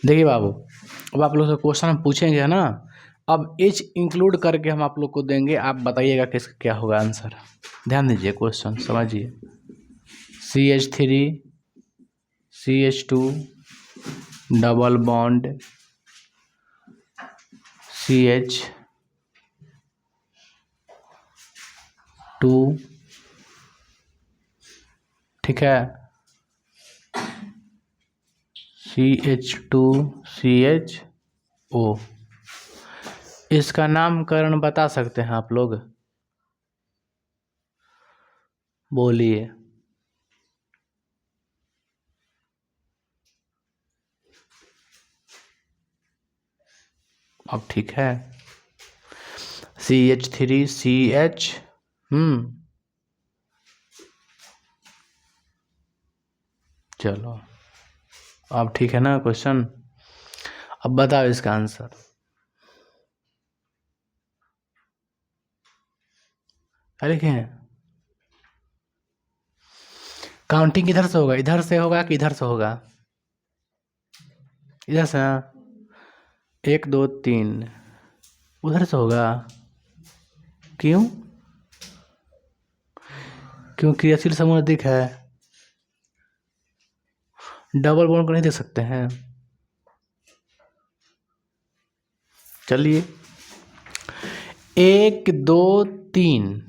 देखिए बाबू, अब आप लोग से क्वेश्चन हम पूछेंगे ना, अब एच इंक्लूड करके हम आप लोग को देंगे, आप बताइएगा कि इसका क्या होगा आंसर। ध्यान दीजिए, क्वेश्चन समझिए। CH3 CH2 double bond CH2, ठीक है, CH2CHO, इसका नामकरण बता सकते हैं आप लोग? बोलिए। अब ठीक है, CH3CH, चलो अब ठीक है ना क्वेश्चन। अब बताओ इसका आंसर। क्या लिखे हैं? काउंटिंग इधर से होगा, इधर से होगा कि इधर से होगा? इधर से ना, 1 2 3 उधर से होगा। क्यों? क्यों क्रियाशील समूह अधिक है, डबल बॉन्ड को नहीं देख सकते हैं? चलिए, 1 2 3,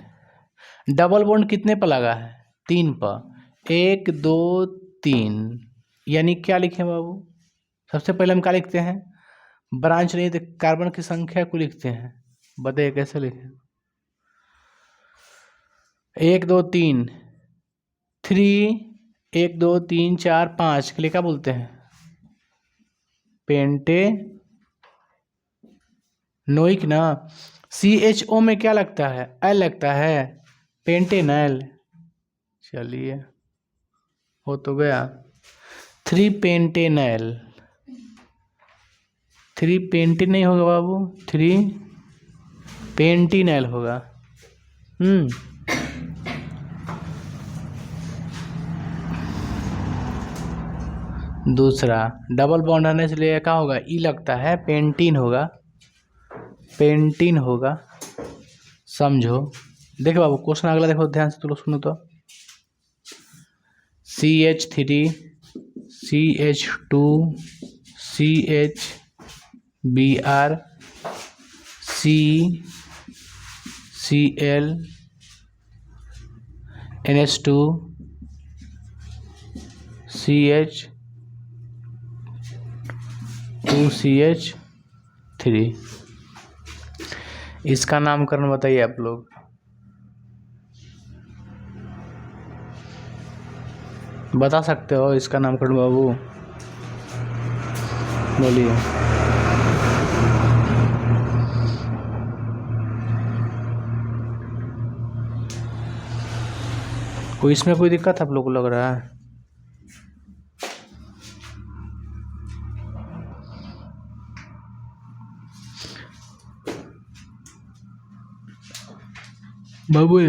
डबल बॉन्ड कितने पर लगा है? 3 पर। 1 2 3, यानी क्या लिखें बाबू? सबसे पहले हम क्या लिखते हैं? ब्रांच नहीं तो कार्बन की संख्या को लिखते हैं। बताइए कैसे लिखें? 1 2 3 3, 1 2 3 4 5 के लिए क्या बोलते हैं? पेंटे नोइक ना। CHO में क्या लगता है? एल लगता है, पेंटेनल। चलिए, हो तो गया। 3 पेंटेनल, 3 पेंटिन नहीं होगा बाबू, 3 पेंटिनल होगा। दूसरा, डबल बॉन्ड होने से लिए क्या होगा? ई लगता है, पेंटिन होगा, पेंटिन होगा। समझो। देखो बाबू, क्वेश्चन अगला देखो ध्यान से, तो सुनो तो। CH3 CH2 CHBr CCl NH2 CH2CH3, इसका नामकरण बताइए आप लोग। बता सकते हो इसका नामकरण बाबू? बोलिए। कोई इसमें कोई दिक्कत आप लोग को लग रहा है? बाबू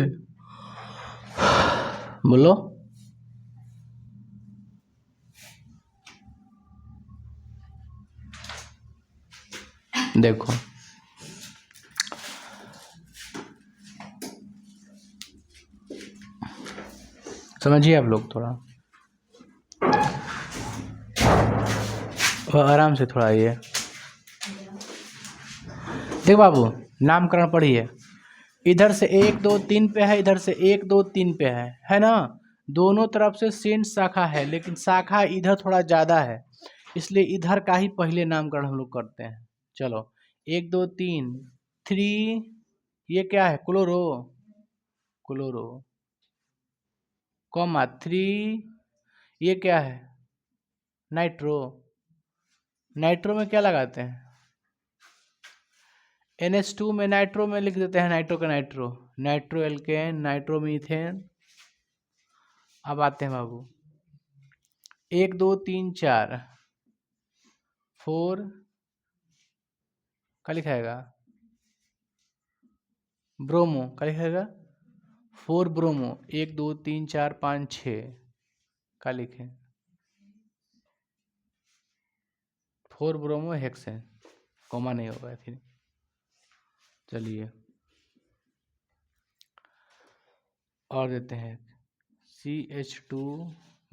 बोलो। देखो, समझिए आप लोग, थोड़ा आराम से थोड़ा आइए। देख बाबू, नामकरण पढ़िए। इधर से 1 2 3 पे है, इधर से 1 2 3 पे है ना? दोनों तरफ से सेम शाखा है, लेकिन शाखा इधर थोड़ा ज़्यादा है, इसलिए इधर का ही पहले नामकरण हम लोग करते हैं। चलो, 1 2 3 3, ये क्या है? क्लोरो, क्लोरो, कॉमा 3, ये क्या है? नाइट्रो, नाइट्रो में क्या लगाते हैं? NH2 में नाइट्रो में लिख देते हैं, नाइट्रो का nitro, nitro alkene, nitro methane. अब आते हैं बाबू, 1 2 3 4 4, क्या लिखाएगा? ब्रोमो, क्या लिखाएगा? 4 ब्रोमो। 1 2 3 4 5 6, क्या लिखें? 4 ब्रोमो हेक्सेन, कॉमा नहीं होगा फिर। चलिए और देते हैं CH2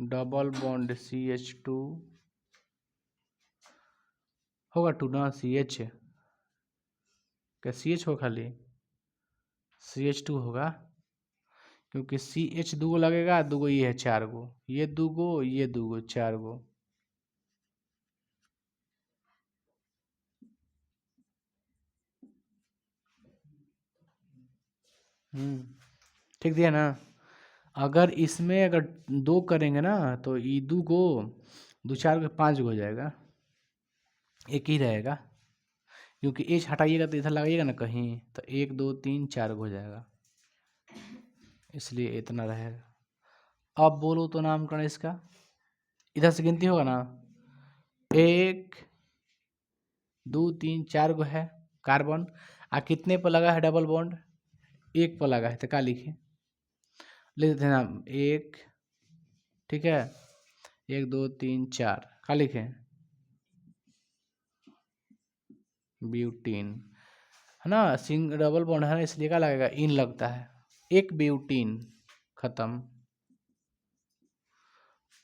डबल बॉन्ड CH2 होगा 2 ना, CH क्या CH हो खाली CH2 होगा, क्योंकि CH दूगो लगेगा, दूगो ये है 4 गो, ये दूगो ये दूगो 4 गो। ठीक दिया ना। अगर इसमें अगर 2 करेंगे ना तो ये दूगो 2 4 को 5 गो हो जाएगा, एक ही रहेगा, क्योंकि एच हटाइएगा तो इधर लगाइएगा ना कहीं, तो 1 2 3 4 हो जाएगा, इसलिए इतना रहेगा। अब बोलो तो नामकरण इसका, इधर से गिनती होगा ना, 1 2 3 4 गो है कार्बन, आ कितने पर लगा है डबल बॉन्ड, 1 पर लगा है, तो क्या लिखे, लिख देते हैं नाम 1, ठीक है, 1 2 3 4, क्या लिखें, ब्यूटीन है ना, डबल बॉन्ड है ना, इसलिए क्या लगेगा, इन लगता है, एक ब्यूटीन, खत्म।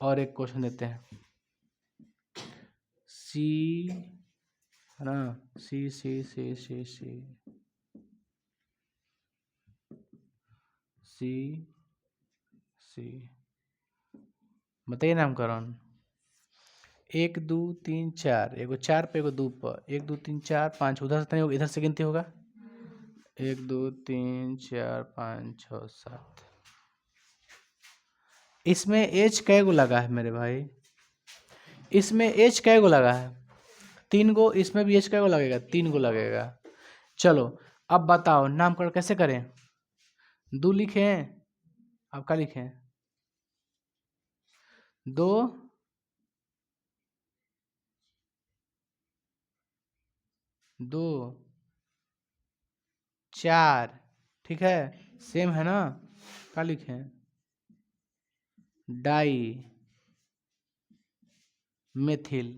और एक क्वेश्चन देते हैं, सी है ना, सी सी सी सी सी सी सी बताइए नामकरण, 1 2 3 4, एगो 4 पे एगो 2 पर, 1 2 3 4 5, उधर से नहीं होगा, इधर से गिनती होगा, 1 2 3 4 5 6 7। इसमें एच कै गो लगा है मेरे भाई, इसमें एच कै गो लगा है, 3 गो, इसमें भी एच कै गो लगेगा, 3 गो लगेगा। चलो अब बताओ नामकरण कैसे करें, 2 लिखें, आप क्या लिखें, 2 2 4, ठीक है, सेम है ना, क्या लिखें, डाई मेथिल,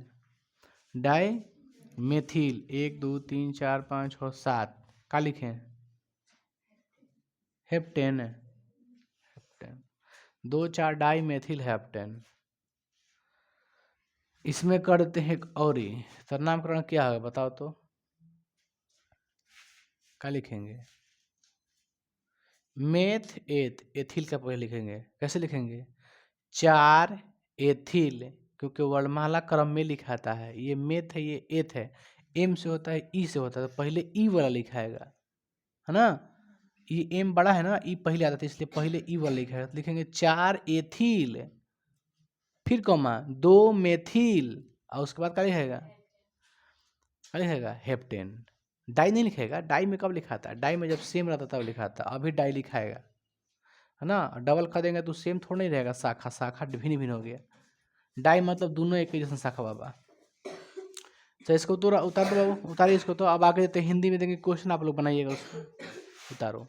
डाई मेथिल, 1 2 3 4 5 6 7, क्या लिखें, heptane, heptane 2 4 di methyl heptane. इसमें कर देते हैं एक और ही, तो नामकरण क्या होगा बताओ तो, क्या लिखेंगे, मेथ एथ, एथिल का पहले लिखेंगे, कैसे लिखेंगे, 4 एथिल, क्योंकि वर्णमाला क्रम में लिखाता है, ये मेथ है ये एथ है, एम से होता है ई से होता है, तो पहले ई वाला लिखाएगा, है ना, ये एम बड़ा है ना, ई पहले आता था, इसलिए पहले ई वाला लिखाएगा, तो लिखेंगे 4 एथिल, फिर कॉमा 2 मेथिल, और उसके बाद क्या लिखेगा, क्या लिखेगा, हेप्टेन। डाई नहीं लिखेगा, डाई में कब लिखा था, डाई में जब सेम रहता तब लिखा था, अभी डाई लिखाएगा, है ना, डबल कर देंगे तो सेम थोड़ा नहीं रहेगा, शाखा शाखा भिन्न भिन्न हो गया, डाई मतलब दोनों एक ही जैसा शाखा बाबा। तो इसको तो उतार दो बाबू, उतारिए इसको, तो अब आगे देते हिंदी में देंगे क्वेश्चन, आप लोग बनाइएगा उसको, उतारो।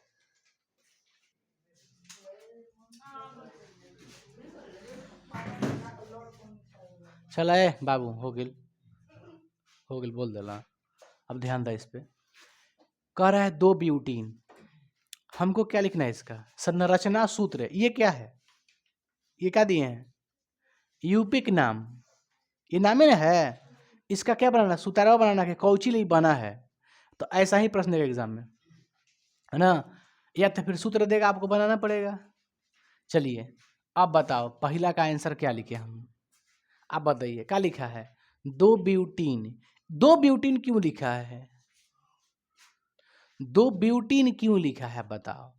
चला है बाबू, हो गिल बोल देला, अब ध्यान दे इस पे, कह रहा है 2 ब्यूटीन, हमको क्या लिखना है इसका संरचना सूत्र, ये क्या है, ये क्या दिए हैं, यूपिक नाम, ये नाम ही ना है, इसका क्या बनाना, सुतारा बनाना है, कौची लिए बना है, तो ऐसा ही प्रश्न देगा एग्जाम में, है ना, या तो फिर सूत्र देगा, आपको बनाना पड़ेगा। चलिए अब बताओ पहला का आंसर क्या लिखे हम, आप बताइए क्या लिखा है, 2 ब्यूटीन, 2 ब्यूटीन क्यों लिखा है, 2 ब्यूटीन क्यों लिखा है बताओ,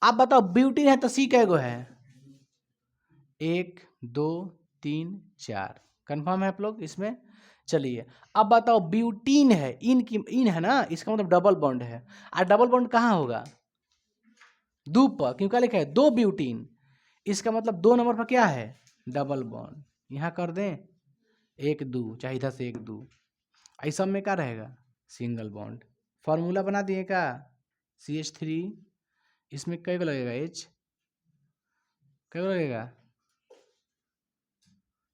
आप बताओ, ब्यूटीन है तो सी कै गो है, 1 2 3 4, कंफर्म है आप लोग इसमें। चलिए अब बताओ ब्यूटीन है, इन की इन है ना, इसका मतलब डबल बॉन्ड है, और डबल बॉन्ड कहाँ होगा, 2 पर, क्यों क्या लिखा है 2 ब्यूटीन, इसका मतलब 2 नंबर पर क्या है, डबल बॉन्ड, यहाँ कर दें 1 2, चाहे इधर से 1 2, ऐसा में क्या रहेगा, सिंगल बॉन्ड, फॉर्मूला बना दिए का, CH3, इसमें कै को लगेगा H, कै को लगेगा,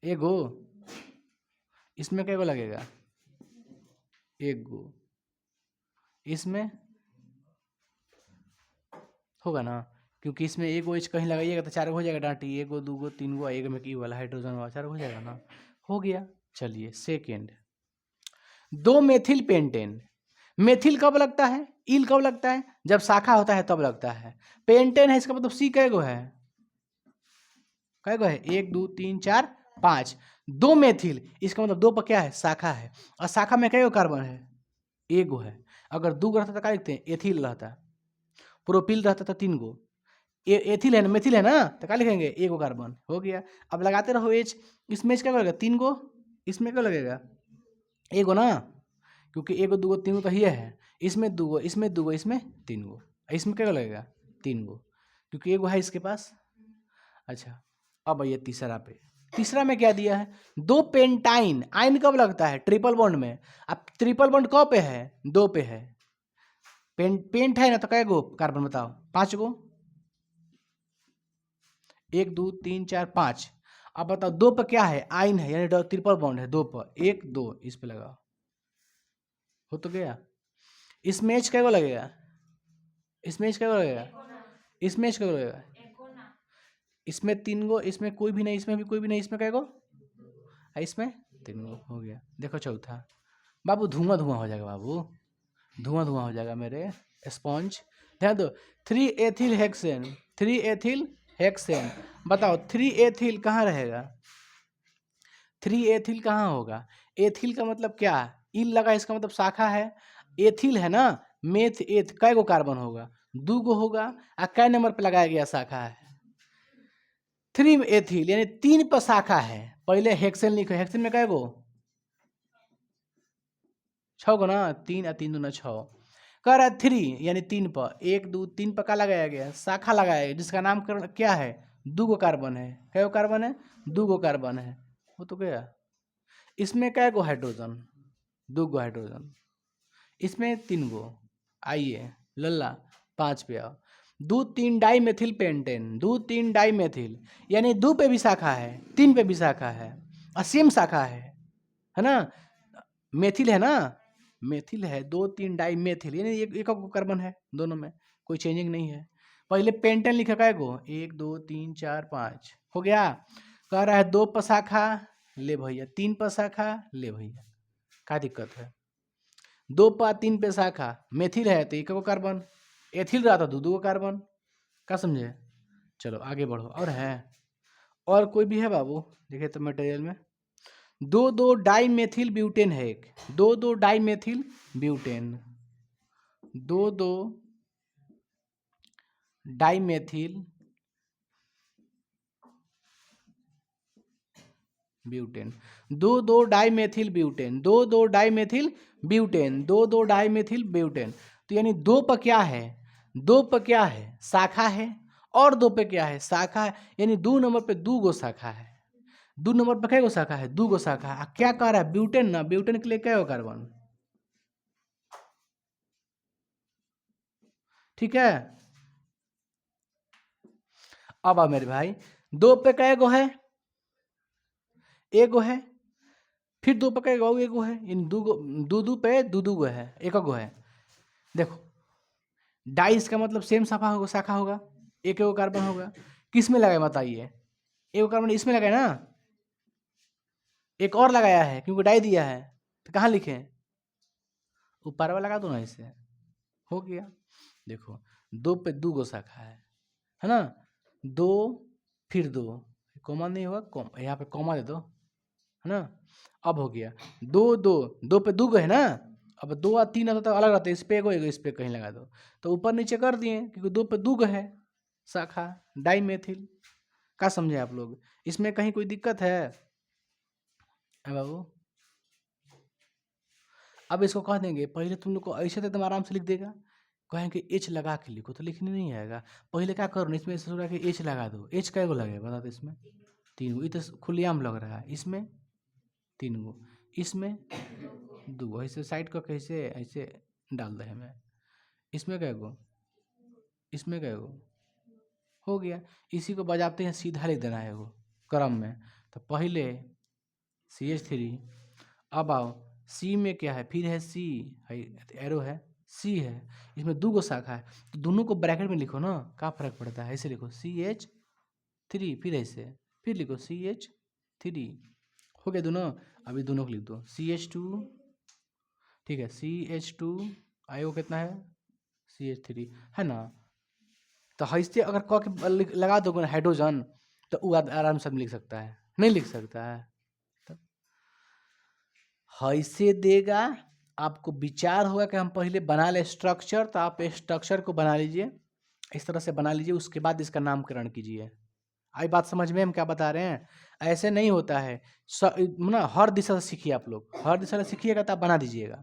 एगो, इसमें कै को लगेगा एक गो, इसमें होगा ना, क्योंकि इसमें एक गो एच कहीं लगाइएगा तो 4 गो हो जाएगा डांटी, एक गो 2 गो 3 गो, एक में की वाला हाइड्रोजन वाला 4 गो हो जाएगा ना, हो गया। चलिए सेकेंड, 2 मेथिल पेंटेन। मेथिल कब लगता है, इल कब लगता है, जब शाखा होता है तब लगता है। पेंटेन है, इसका मतलब सी कै गो है, कै गो है, 1 2 3 4 5। 2 मेथिल, इसका मतलब 2 पर क्या है, शाखा है, और शाखा में कै गो कार्बन है, एक गो है। अगर 2 गो रहता तो क्या लिखते हैं, एथिल रहता। प्रोपिल रहता तो 3 गो, एथिल है ना, मेथिल है ना, तो क्या लिखेंगे, एक गो कार्बन, हो गया। अब लगाते रहो एच, इसमें एच क्या लगेगा, 3 गो, इसमें क्या लगेगा, एक गो ना, क्योंकि एक गो 2 गो 3 गो तो ये है, इसमें 2 गो, इसमें 2 गो, इसमें 3 गो, इसमें क्या लगेगा, 3 गो, क्योंकि एक गो है इसके पास। अच्छा, अब आइए तीसरा पे, तीसरा में क्या दिया है, 2 पेंटाइन। आइन कब लगता है, ट्रिपल बॉन्ड में। अब ट्रिपल बॉन्ड कब पे है, 2 पे है। पेंट है ना, तो कै गो कार्बन बताओ, 5 गो, 1 2 3 4 5। अब बताओ 2 पर क्या है, आइन है, यानी ट्रिपल बॉन्ड है 2 पर, 1 2 इस पे लगाओ, हो तो गया। इसमें एच क्या लगेगा, इसमें एच क्या लगेगा, इसमें एच क्या लगेगा, इसमें 3 गो, इसमें कोई भी नहीं, इसमें भी कोई भी नहीं, इसमें क्या गो, इसमें 3 गो, हो गया। देखो चौथा, बाबू धुआं धुआं हो जाएगा, बाबू धुआं धुआं हो जाएगा मेरे स्पॉन्ज, ध्यान दो। 3 एथिल हेक्सेन, 3 एथिल हेक्सेन, बताओ 3 एथिल कहाँ रहेगा, 3 एथिल कहाँ होगा, एथिल का मतलब क्या, इल लगा, इसका मतलब शाखा है, एथिल है ना, मेथ एथ कै गो कार्बन होगा, 2 गो होगा, और कै नंबर पे लगाया गया शाखा है, 3 एथिल, यानी 3 पर शाखा है। पहले हेक्सेन लिखो, हेक्सेन में कै गो, 6 गो ना, 3 और 3 दूना 6, कह रहा है 3 यानी 3 पर, 1 2 3 पर का लगाया गया, शाखा लगाया गया, जिसका नामकरण क्या है, 2 गो कार्बन है, कै गो कार्बन है, 2 गो कार्बन है, वो तो गया। इसमें कै गो हाइड्रोजन, 2 गो हाइड्रोजन, इसमें 3 गो, आइए लल्ला 5 पे आओ। 2 3 di methyl pentane, 2 3 di methyl, यानी 2 पे भी शाखा है, 3 पे भी शाखा है, और सेम शाखा है ना, मेथिल है ना, मेथिल है, 2 3 डाई मेथिल, यानी एक कार्बन है दोनों में, कोई चेंजिंग नहीं है। पहले पेंटेन लिखा कै गो, 1 2 3 4 5, हो गया। कह रहा है 2 पर शाखा, ले भैया, 3 पर शाखा, ले भैया, क्या दिक्कत है, 2 पर 3 पे शाखा, मेथिल है तो एक गो कार्बन, एथिल रहा था 2 2 गो कार्बन, क्या समझे। चलो आगे बढ़ो, और है, और कोई भी है बाबू, देखिए तो मटेरियल में 2 2 डाई मेथिल ब्यूटेन है एक, 2 2 di methyl butane, 2 2 di methyl butane, 2 2 di methyl butane, 2 2 di methyl butane, 2 2 di methyl butane. तो यानी 2 पर क्या है, 2 पर क्या है, शाखा है, और 2 पे क्या है, शाखा है, यानी 2 नंबर पे 2 गो शाखा है, 2 नंबर पे कै गो शाखा है, 2 गो शाखा है। क्या कह रहा है, ब्यूटेन ना, ब्यूटेन के लिए क्या हो कार्बन, ठीक है। अब आओ मेरे भाई, 2 पे कै गो है, एक गो है, फिर 2 पे कै गो, एक गो है, इन 2 गो, 2 2 पे 2 2 गो है, एक गो है। देखो डाइस का मतलब सेम शाखा होगा, शाखा होगा, एक एगो कार्बन होगा, किस में लगाए बताइए, एगो कार्बन इसमें लगाए ना, एक और लगाया है क्योंकि डाई दिया है, तो कहाँ लिखे, ऊपर वाला लगा दो ना, इसे हो गया। देखो 2 पे 2 गो शाखा है ना, 2 फिर 2, कॉमा नहीं होगा, यहाँ पे कॉमा दे दो, है ना। अब हो गया 2 2, 2 पे 2 गो है ना, अब 2 और 3 आता तो अलग रहता है, इस पे एगो एगो, इस पे कहीं लगा दो, तो ऊपर नीचे कर दिए, क्योंकि 2 पे 2 गो है शाखा, डाई मेथिल। क्या समझे आप लोग, इसमें कहीं कोई दिक्कत है बाबू। अब इसको कह देंगे, पहले तुम लोग को ऐसे तो तुम आराम से लिख देगा, कहें कि एच लगा के लिखो तो लिखने नहीं आएगा, पहले क्या करो, इसमें सोचा कि एच लगा दो, एच कै गो लगेगा बता दो, इसमें 3 गो, ये तो खुलेआम लग रहा है, इसमें 3 गो, इसमें 2 गो, ऐसे साइड का कैसे ऐसे डाल दे हमें, इसमें कै गो, इसमें कै गो, हो गया। इसी को बजाते हैं, सीधा लिख देना है वो क्रम में, तो पहले CH3, अब आओ सी में क्या है, फिर है सी, एरो है, सी है, इसमें 2 गो शाखा है, तो दोनों को ब्रैकेट में लिखो ना, क्या फर्क पड़ता है, ऐसे लिखो CH3, फिर ऐसे, फिर लिखो CH3, हो गया दोनों। अभी दोनों को लिख दो CH2, ठीक है, CH2 आयो कितना है CH3, है ना। तो ऐसे अगर कह के लगा दोगे ना हाइड्रोजन, तो वो आराम से लिख सकता है, नहीं लिख सकता है, तो ऐसे देगा। आपको विचार होगा कि हम पहले बना ले स्ट्रक्चर, तो आप स्ट्रक्चर को बना लीजिए, इस तरह से बना लीजिए, उसके बाद इसका नामकरण कीजिए। आई बात समझ में हम क्या बता रहे हैं, ऐसे नहीं होता है ना, हर दिशा से सीखिए आप लोग, हर दिशा से सीखिएगा तो आप बना दीजिएगा।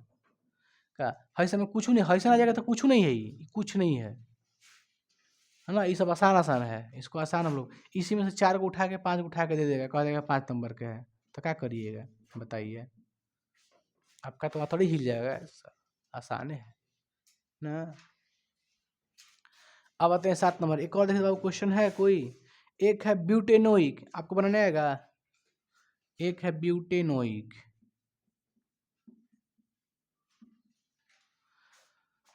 क्या ऐसे में कुछ नहीं, ऐसा आ जाएगा तो कुछ नहीं है, ये कुछ नहीं है ना, ये सब आसान आसान है, इसको आसान हम लोग इसी में से 4 को उठा के 5 को उठा के दे देगा, कह देगा 5 नंबर के है, तो क्या करिएगा बताइए, आपका तो थोड़ी हिल जाएगा, आसान है ना। अब आते हैं 7 नंबर, एक और देखिए बाबू क्वेश्चन है कोई, एक है ब्यूटेनोइक, आपको बनाने आएगा, एक है ब्यूटेनोइक,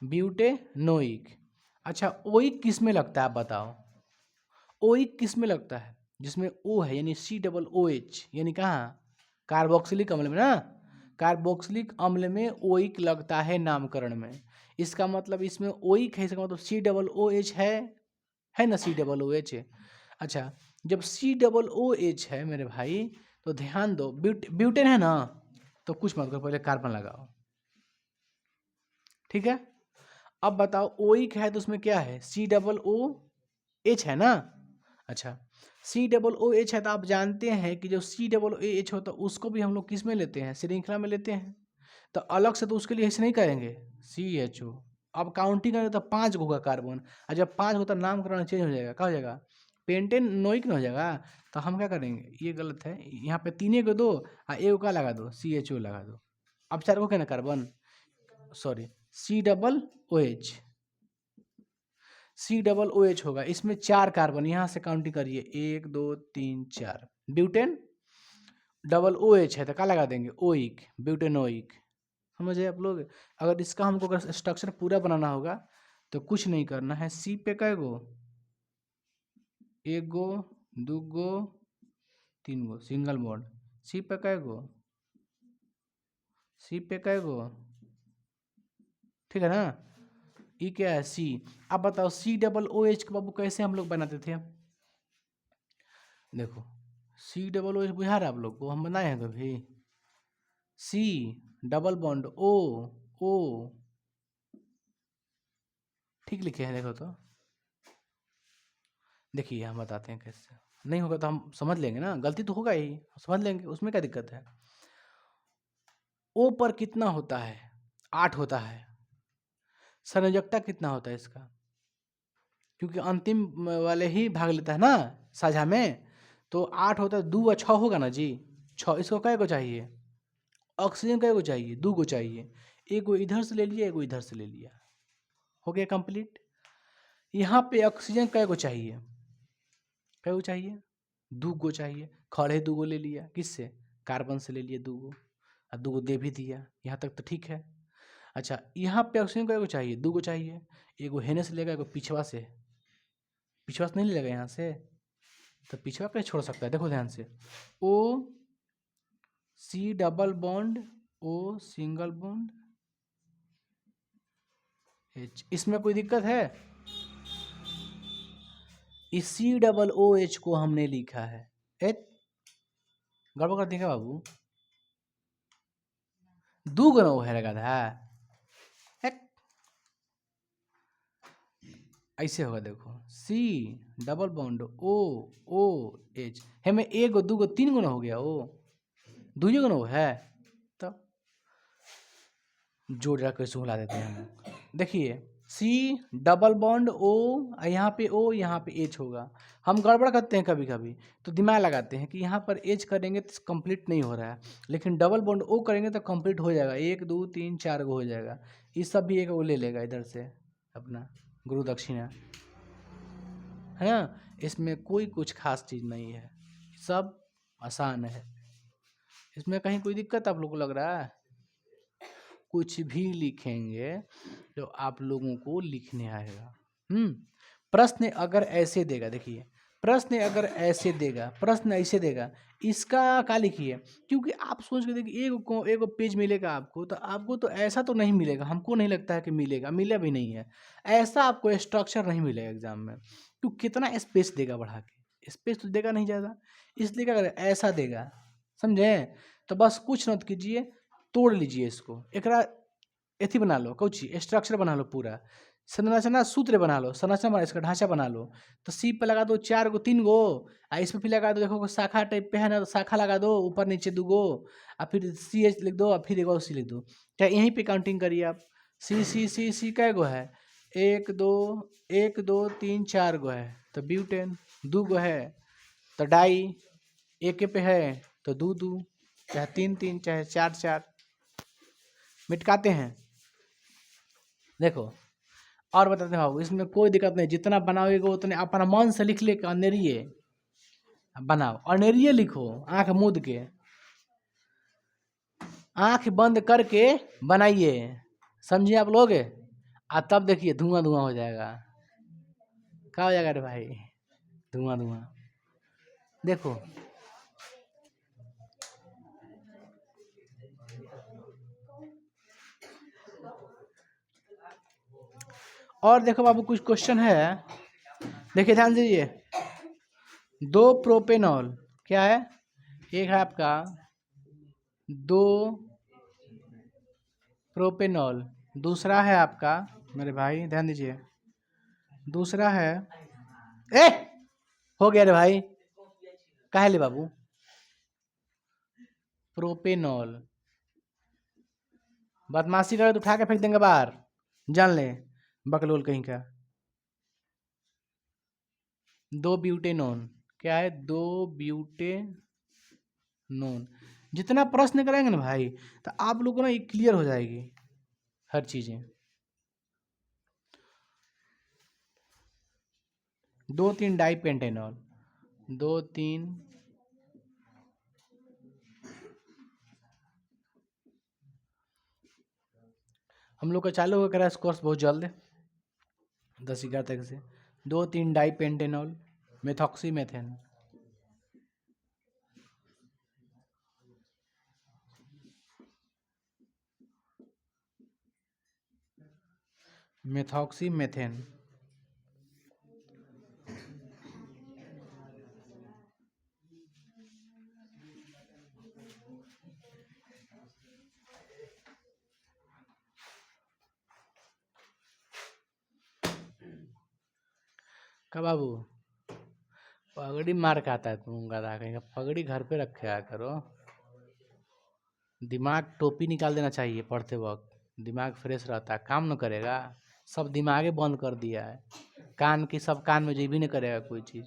ब्यूटेनोइक। अच्छा ओइक किस में लगता है आप बताओ, ओइक किस में लगता है, जिसमें ओ है यानी COOH, यानी कहाँ, कार्बोक्सिलिक अम्ल में ना, कार्बोक्सिलिक अम्ल में ओइक लगता है नामकरण में, इसका मतलब इसमें ओइक है, इसका मतलब COOH है ना, COOH। अच्छा जब COOH है मेरे भाई, तो ध्यान दो, ब्यूटेन है ना, तो कुछ मत करो, पहले कार्बन लगाओ, ठीक है। अब बताओ ओइक है तो उसमें क्या है, COOH है ना। अच्छा COOH है तो आप जानते हैं कि जो COOH होता है उसको भी हम लोग किस में लेते हैं, श्रृंखला में लेते हैं, तो अलग से तो उसके लिए ऐसे नहीं करेंगे CHO। अब काउंटिंग करेंगे तो 5 होगा कार्बन, और जब 5 होता नामकरण चेंज हो जाएगा, क्या हो जाएगा, पेंटेनोइक न हो जाएगा। तो हम क्या करेंगे, ये गलत है, यहाँ पे 3 को दो और एक का लगा दो, CHO लगा दो, अब 4 को क्या ना कार्बन, सॉरी COOH होगा, इसमें 4 कार्बन, यहाँ से काउंटिंग करिए 1 2 3 4, ब्यूटेन डबल OH है तो क्या लगा देंगे ओइक, ब्यूटेनोइक, समझे आप लोग। अगर इसका हमको अगर स्ट्रक्चर पूरा बनाना होगा तो कुछ नहीं करना है, सी पे कै गो, 1 गो 2 गो 3 गो सिंगल बॉन्ड, सी पे कै गो, सी पे कै गो, ठीक है ना, ई क्या है सी। अब बताओ COOH के बाबू कैसे हम लोग बनाते थे, देखो COOH बुझा रहा है आप लोग को, हम बनाए हैं कभी, C डबल बॉन्ड O, ठीक लिखे हैं, देखो तो देखिए हम बताते हैं कैसे, नहीं होगा तो हम समझ लेंगे ना, गलती तो होगा ही, समझ लेंगे, उसमें क्या दिक्कत है। O पर कितना होता है, 8 होता है, संयोजकता कितना होता है इसका, क्योंकि अंतिम वाले ही भाग लेता है ना साझा में, तो 8 होता है, 2 और 6 होगा ना जी, 6, इसको कै को चाहिए, ऑक्सीजन कै को चाहिए, 2 को चाहिए, एक को इधर से ले लिया, एक को इधर से ले लिया, हो गया कंप्लीट। यहाँ पे ऑक्सीजन कै को चाहिए, कै को चाहिए, 2 को चाहिए, खड़े 2 को ले लिया, किससे, कार्बन से ले लिए 2 को, और 2 को दे भी दिया, यहाँ तक तो ठीक है। अच्छा यहाँ पे ऑक्सीजन कै को चाहिए, 2 को चाहिए, एक को हेने से लेगा, एक को पिछवा से, पिछवा से नहीं लेगा यहाँ से, तो पिछवा कैसे छोड़ सकता है, देखो ध्यान से, O C double bond O single bond H, इसमें कोई दिक्कत है, इस COOH को हमने लिखा है, गड़बड़ कर देगा बाबू, 2 गो है लगा था, ऐसे होगा देखो, C डबल बॉन्ड OOH, हमें 1 गो 2 गो 3 गो ना हो गया, ओ 2 गो ना है, तो जोड़ रख कैसे हिला देते हैं हम, देखिए C डबल बॉन्ड O, यहाँ पे O यहाँ पे H होगा, हम गड़बड़ करते हैं कभी कभी, तो दिमाग लगाते हैं कि यहाँ पर H करेंगे तो कंप्लीट नहीं हो रहा है, लेकिन डबल बॉन्ड O करेंगे तो कंप्लीट हो जाएगा, 1 2 3 4 गो हो जाएगा, इस सब भी एक वो ले लेगा इधर से अपना गुरु दक्षिणा, है ना, इसमें कोई कुछ खास चीज़ नहीं है, सब आसान है, इसमें कहीं कोई दिक्कत आप लोग को लग रहा है, कुछ भी लिखेंगे तो आप लोगों को लिखने आएगा। प्रश्न अगर ऐसे देगा, देखिए प्रश्न अगर ऐसे देगा, प्रश्न ऐसे देगा, इसका क्या लिखिए, क्योंकि आप सोच के देखिए एक पेज मिलेगा आपको, तो आपको तो ऐसा तो नहीं मिलेगा, हमको नहीं लगता है कि मिलेगा, मिला भी नहीं है, ऐसा आपको स्ट्रक्चर नहीं मिलेगा एग्जाम में। तो कितना स्पेस देगा बढ़ा के, स्पेस तो देगा नहीं ज़्यादा, इसलिए क्या करेगा, ऐसा देगा, समझे। तो बस कुछ मत कीजिए, तोड़ लीजिए इसको, एकरा एथी बना लो, कौची स्ट्रक्चर बना लो, पूरा संरचना सूत्र बना लो, संरचना बना, इसका ढांचा बना लो। तो सी पे लगा दो 4 गो 3 गो, इस पे भी लगा दो, देखो शाखा टाइप पे है ना, तो शाखा लगा दो ऊपर नीचे 2 गो, और फिर सी एच लिख दो, और फिर एगो सी लिख दो। क्या यहीं पे काउंटिंग करिए आप, सी कै गो है, 1 2 3 4 गो है, तो ब्यूटेन 2 गो है, तो डाई एक पे है तो 2 2, चाहे 3 3 चाहे 4 4, मिटकाते हैं। देखो और बताते हैं बाबू, इसमें कोई दिक्कत नहीं, जितना बनाओगे उतने अपना मन से लिख ले, अनेरिए बनाओ, अनेरिए लिखो, आंख मूंद के, आंख बंद करके बनाइए, समझिए आप लोग। तब देखिए धुआं धुआं हो जाएगा, क्या हो जाएगा रे भाई, धुआं धुआं। देखो और देखो बाबू, कुछ क्वेश्चन है, देखिए ध्यान दीजिए। 2 प्रोपेनॉल क्या है, एक है आपका 2 प्रोपेनॉल, दूसरा है आपका, मेरे भाई ध्यान दीजिए, दूसरा है, ए हो गया रे भाई, काहे ले बाबू, प्रोपेनॉल, बदमाशी करे तो उठा के फेंक देंगे बाहर, जान ले बकलोल कहीं का। 2 ब्यूटेनॉन क्या है, 2 ब्यूटेनॉन, जितना प्रश्न करेंगे ना भाई, तो आप लोगों को ना ये क्लियर हो जाएगी हर चीजें। 2 3 डाइपेंटेनॉल, 2 3 हम लोग का चालू हो क्रैश कोर्स बहुत जल्द, 10-11 तक से। 2 3 डाइपेंटेनॉल, मेथॉक्सी मेथेन, मेथॉक्सी मेथेन, का बाबू पगड़ी मार के आता है तुम गधा कहीं का, पगड़ी घर पे रखे आया करो, दिमाग टोपी निकाल देना चाहिए पढ़ते वक्त, दिमाग फ्रेश रहता है, काम न करेगा, सब दिमागे बंद कर दिया है, कान की सब कान में भी नहीं करेगा कोई चीज़,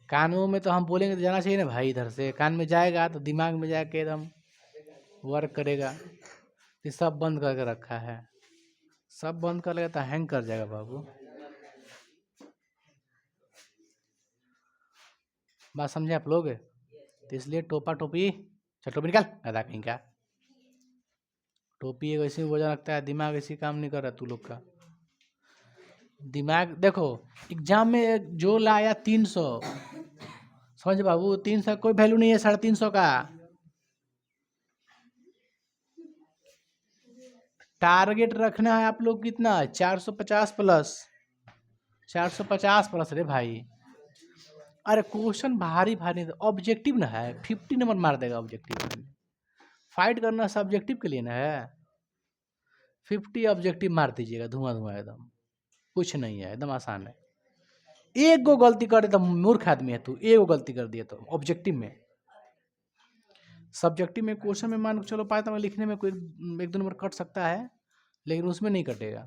कानों में तो हम बोलेंगे तो जाना चाहिए ना भाई, इधर से कान में जाएगा तो दिमाग में जाके एकदम वर्क करेगा। ये सब बंद करके रखा है, सब बंद कर लेगा तो हैंग कर जाएगा बाबू, बात समझे आप लोग। तो इसलिए टोपा टोपी, चल टोपी निकाल गधा कहीं का, टोपी एक ऐसी वजह रखता है, दिमाग ऐसी काम नहीं कर रहा तू लोग का, दिमाग देखो एग्जाम में जो लाया 300, समझ बाबू 300 कोई वैल्यू नहीं है 350 का, टारगेट रखना है आप लोग कितना, 450 प्लस, 450 प्लस रे भाई। अरे क्वेश्चन भारी भारी ऑब्जेक्टिव ना है, 50 नंबर मार देगा ऑब्जेक्टिव में, फाइट करना सब्जेक्टिव के लिए ना है, 50 ऑब्जेक्टिव मार दीजिएगा धुआं धुआं एकदम, कुछ नहीं है, एकदम आसान है। एक गो गलती कर दे तो मूर्ख आदमी है तू, एक गो गलती कर दिया तो ऑब्जेक्टिव में, सब्जेक्टिव में क्वेश्चन में मान चलो पाया तो लिखने में कोई 1-2 नंबर कट सकता है, लेकिन उसमें नहीं कटेगा।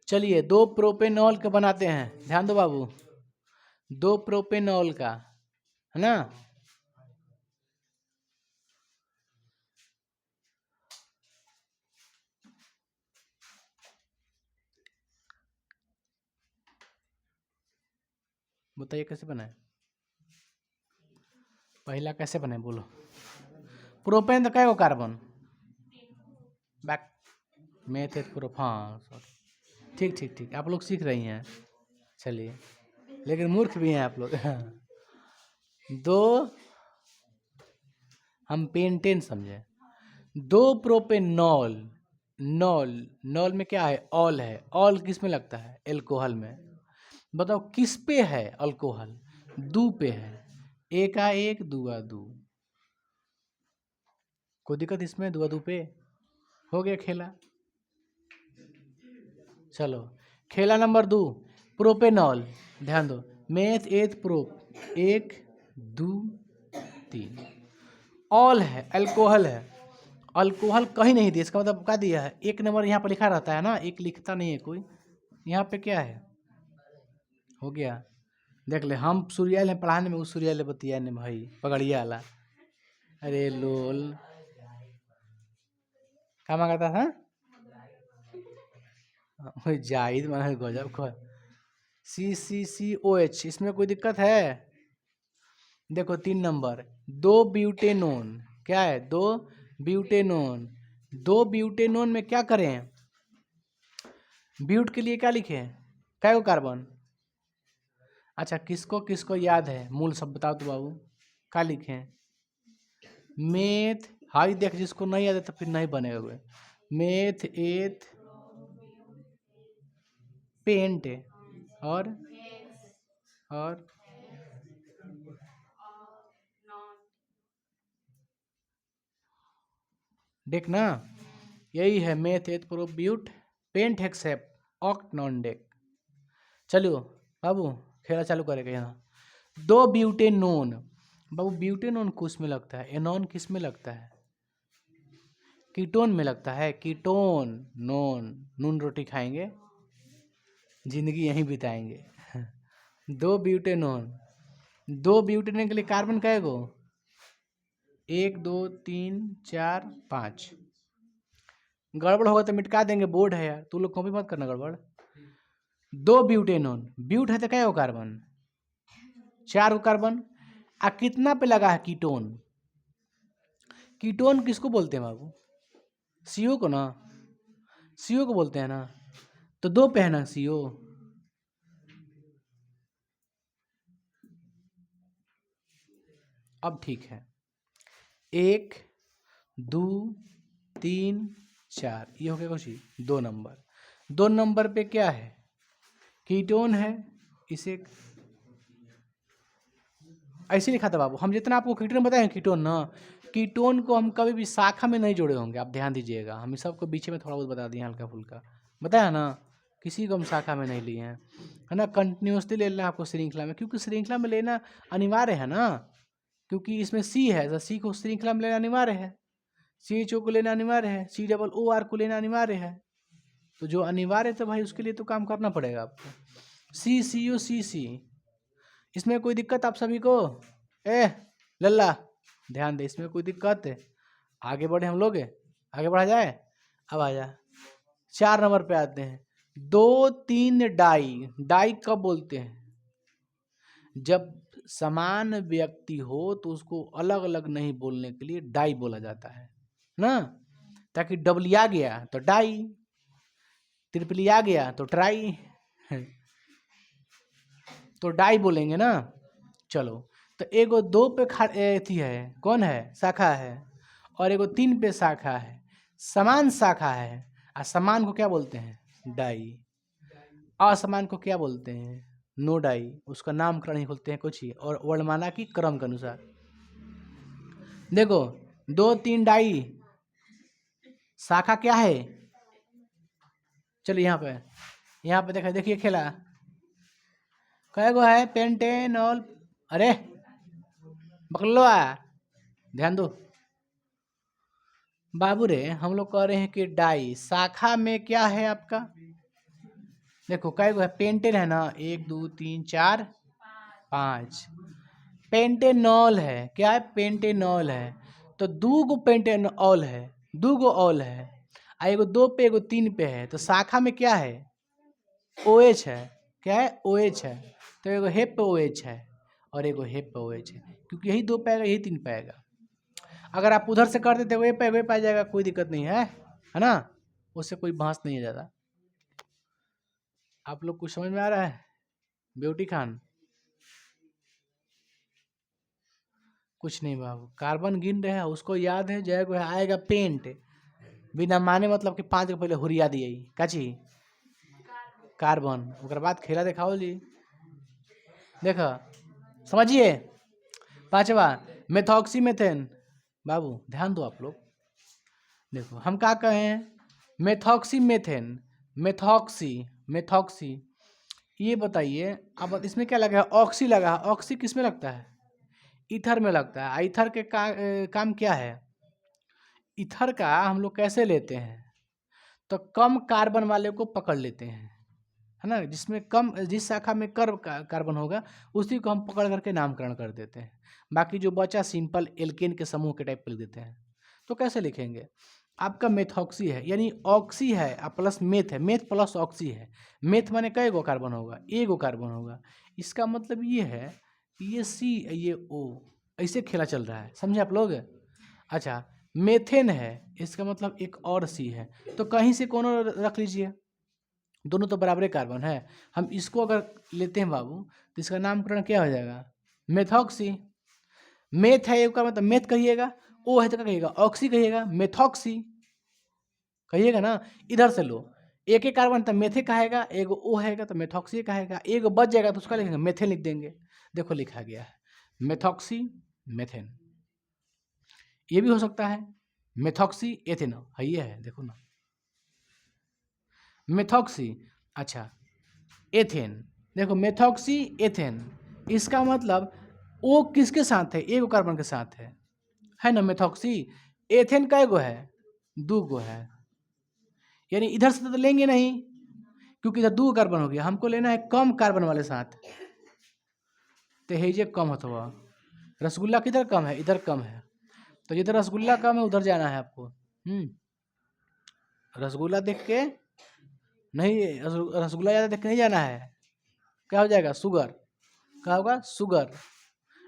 चलिए 2 प्रोपेनॉल का बनाते हैं, ध्यान दो बाबू, 2 प्रोपेनॉल का है ना, बताइए कैसे बनाए, पहला कैसे बनाए बोलो, प्रोपेन तो क्या गो कार्बन बैक मेथ प्रोप, हाँ सॉरी, ठीक ठीक ठीक, आप लोग सीख रही हैं, चलिए, लेकिन मूर्ख भी हैं आप लोग। दो, हम पेंटेन समझे, दो प्रोपेनॉल, नॉल, नॉल में क्या है, ऑल है, ऑल किस में लगता है, एल्कोहल में। बताओ किस पे है अल्कोहल, दू पे है, एका एक दुआ दू, कोई दिक्कत इसमें, दुआ दू पे हो गया खेला। चलो खेला नंबर 2, प्रोपेनॉल, ध्यान दो, मेथ एथ प्रोप, 1 2 3, ऑल है, अल्कोहल है, अल्कोहल कहीं नहीं दिया, इसका मतलब क्या दिया है, 1 नंबर यहाँ पर लिखा रहता है ना, एक लिखता नहीं है कोई, यहाँ पे क्या है, हो गया, देख ले, हम सूर्याल हैं पढ़ाने में, उस सूर्याल बतिया ने भाई पगड़िया वाला, अरे लोल क्या मांगता था, जाहिद माना गजब को, CCCOH, इसमें कोई दिक्कत है, देखो 3 नंबर, 2 ब्यूटेनोन, क्या है, 2 ब्यूटेनोन, 2 ब्यूटेनोन में क्या करें, ब्यूट के लिए क्या लिखे, क्या कार्बन, अच्छा किसको किसको याद है, मूल सब बताओ तो बाबू, क्या लिखे, मेथ, हाई देख, जिसको नहीं याद है तो फिर नहीं बनेगा हुए, मेथ एथ पेंट, और डेक ना, यही है meth eth prop but pent hex hept oct non dec. चलो बाबू खेला चालू करेगा यहाँ, 2 ब्यूटेनोन, बाबू ब्यूटेनोन किस में लगता है, एनॉन किस में लगता है, कीटोन में लगता है, कीटोन, नोन, नून रोटी खाएंगे, जिंदगी यहीं बिताएंगे। 2 ब्यूटेनोन, 2 ब्यूटेनोन के लिए कार्बन कै गो, 1 2 3 4 5, गड़बड़ होगा तो मिटका देंगे, बोर्ड है यार, तू लोग कॉपी मत करना गड़बड़। 2 ब्यूटेनोन, ब्यूट है तो क्या हो कार्बन, 4 कार्बन, आ कितना पे लगा है कीटोन, कीटोन किसको बोलते हैं बाबू, सीओ को ना, सीओ को बोलते हैं ना, तो 2 पे है ना सीओ, अब ठीक है, 1 2 3 4, ये हो गया कुछ 2 नंबर, 2 नंबर पे क्या है, कीटोन है, इसे ऐसे लिखा था बाबू, हम जितना आपको कीटोन बताएं, कीटोन ना, कीटोन को हम कभी भी शाखा में नहीं जोड़े होंगे, आप ध्यान दीजिएगा, हम सबको बीच में थोड़ा बहुत बता दिए हल्का फुल्का, बताया ना, किसी को हम शाखा में नहीं लिए हैं, है ना, कंटिन्यूसली ले लेना आपको श्रृंखला में, क्योंकि श्रृंखला में लेना अनिवार्य है ना, क्योंकि इसमें सी है तो सी को श्रृंखला में लेना अनिवार्य है, CHO को लेना अनिवार्य है, COOR को लेना अनिवार्य है, तो जो अनिवार्य है तो भाई उसके लिए तो काम करना पड़ेगा आपको, CCO CC, इसमें कोई दिक्कत आप सभी को, ए लल्ला ध्यान दे, इसमें कोई दिक्कत है, आगे बढ़े हम लोग, आगे बढ़ा जाए, अब आ जा 4 नंबर पे आते हैं, 2 3 डाई, डाई कब बोलते हैं, जब समान व्यक्ति हो तो उसको अलग अलग नहीं बोलने के लिए डाई बोला जाता है ना, ताकि डबलिया गया तो डाई, ट्रिपलिया गया तो ट्राई, तो डाई बोलेंगे ना। चलो तो एगो 2 पे थी है, कौन है, शाखा है, और एगो 3 पे शाखा है, समान शाखा है, और समान को क्या बोलते हैं, डाई, असमान को क्या बोलते हैं, नो डाई, उसका नामकरण ही बोलते हैं कुछ ही, और वर्णमाला की क्रम के अनुसार, देखो 2 3 डाई, शाखा क्या है, चलिए यहाँ पे देखा, देखिए खेला कै गो है, पेंटेनॉल, अरे बकलो ध्यान दो बाबू रे, हम लोग कह रहे हैं कि डाई शाखा में क्या है आपका, देखो कै गो है, पेंटेन है ना, 1 2 3 4 5, पेंटेनॉल है, क्या है, पेंटेनॉल है, तो 2 गो पेंटेनॉल है, 2 गो ऑल है, आ एगो 2 पे एगो 3 पे है, तो शाखा में क्या है, OH है, क्या है, OH है, तो एगो हेप OH है और एगो हेप OH है, क्योंकि यही 2 पाएगा यही 3 पाएगा। अगर आप उधर से कर देते वे पाई जाएगा, कोई दिक्कत नहीं है ना, उससे कोई बहस नहीं है ज़्यादा। आप लोग कुछ समझ में आ रहा है? ब्यूटी खान कुछ नहीं बाबू, कार्बन गिन रहे हैं, उसको याद है जय को आएगा पेंट, बिना माने मतलब कि 5 के पहले हुरिया दिए का चीज कार्बन, ओकर बाद खेला दिखाओ जी। देखो समझिए, 5वां मेथॉक्सी मेथेन। बाबू ध्यान दो आप लोग, देखो हम क्या कहें, मेथॉक्सी मेथेन, मेथॉक्सी मेथॉक्सी, ये बताइए अब इसमें क्या लगा है, ऑक्सी लगा है। ऑक्सी किस में लगता है? ईथर में लगता है। ईथर के काम क्या है? ईथर का हम लोग कैसे लेते हैं, तो कम कार्बन वाले को पकड़ लेते हैं, है ना, जिसमें कम, जिस शाखा में कार्बन होगा उसी को हम पकड़ करके नामकरण कर देते हैं। बाकी जो बचा सिंपल एल्केन के समूह के टाइप लिख देते हैं। तो कैसे लिखेंगे, आपका मेथॉक्सी है यानी ऑक्सी है प्लस मेथ है, मेथ प्लस ऑक्सी है। मेथ माने कई गो कार्बन होगा, एगो कार्बन होगा। इसका मतलब ये है कि ये सी ये ओ, ऐसे खेला चल रहा है, समझे आप लोग? अच्छा मेथेन है, इसका मतलब एक और सी है, तो कहीं से कोनो रख लीजिए, दोनों तो बराबर कार्बन है। हम इसको अगर लेते हैं बाबू तो इसका नामकरण क्या हो जाएगा, मेथॉक्सी। मेथ है एक का मतलब मेथ कहिएगा, ओ है तो क्या कहिएगा, ऑक्सी कहिएगा, मेथॉक्सी कहिएगा ना। इधर से लो, एक एक कार्बन तो मेथे कहेगा, एक ओ हैगा तो मेथॉक्सी कहेगा, एक बच जाएगा तो उसका लिखेंगे मेथेन लिख देंगे। देखो लिखा गया है मेथॉक्सी मेथेन। ये भी हो सकता है मेथॉक्सी एथेन, है ये है, देखो ना मेथॉक्सी। अच्छा एथेन, देखो मेथॉक्सी एथेन, इसका मतलब ओ किसके साथ है, एक कार्बन के साथ है ना मेथॉक्सी। एथेन का एगो है, 2 गो है, यानी इधर से तो लेंगे नहीं क्योंकि इधर 2 कार्बन हो गया, हमको लेना है कम कार्बन वाले साथ। तो हेजे कम होता हुआ, रसगुल्ला किधर कम है, इधर कम है, तो जिधर रसगुल्ला कम है उधर जाना है आपको। रसगुल्ला देख के नहीं, रसगुल्ला ज़्यादा देख के नहीं जाना है, क्या हो जाएगा, शुगर, क्या होगा, शुगर,